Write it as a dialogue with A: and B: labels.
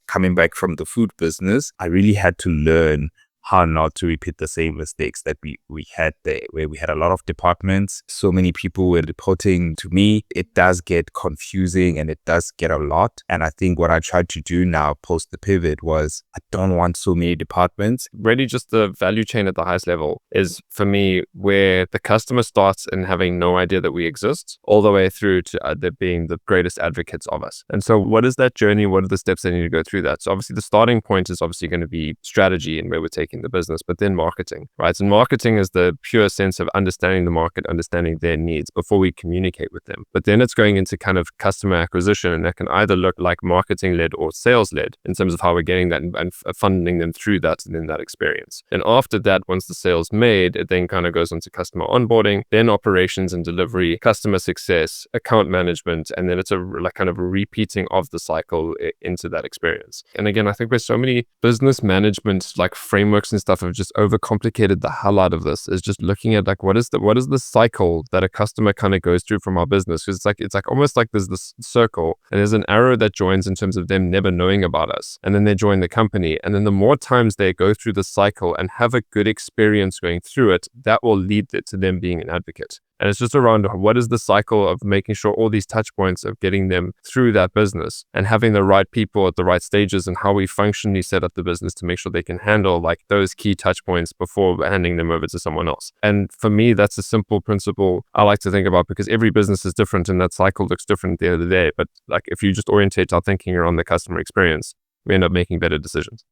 A: coming back from the food business, I really had to learn how not to repeat the same mistakes that we had there, where we had a lot of departments. So many people were reporting to me. It does get confusing and it does get a lot. And I think what I tried to do now post the pivot was I don't want so many departments.
B: Really just the value chain at the highest level is for me where the customer starts in having no idea that we exist all the way through to them being the greatest advocates of us. And so what is that journey? What are the steps they need to go through that? So obviously the starting point is obviously going to be strategy and where we're taking the business, but then marketing, right? And marketing is the pure sense of understanding the market, understanding their needs before we communicate with them. But then it's going into kind of customer acquisition, and that can either look like marketing led or sales led in terms of how we're getting that and funding them through that and in that experience. And after that, once the sale's made, it then kind of goes into customer onboarding, then operations and delivery, customer success, account management, and then it's a like kind of a repeating of the cycle into that experience. And again, I think there's so many business management like frameworks and stuff have just overcomplicated the hell out of this. Is just looking at like what is the cycle that a customer kind of goes through from our business, because it's like almost like there's this circle and there's an arrow that joins in terms of them never knowing about us, and then they join the company, and then the more times they go through the cycle and have a good experience going through it, that will lead to them being an advocate. And it's just around what is the cycle of making sure all these touch points of getting them through that business and having the right people at the right stages, and how we functionally set up the business to make sure they can handle like those key touch points before handing them over to someone else. And for me, that's a simple principle I like to think about, because every business is different and that cycle looks different at the end of the day. But like if you just orientate our thinking around the customer experience, we end up making better decisions.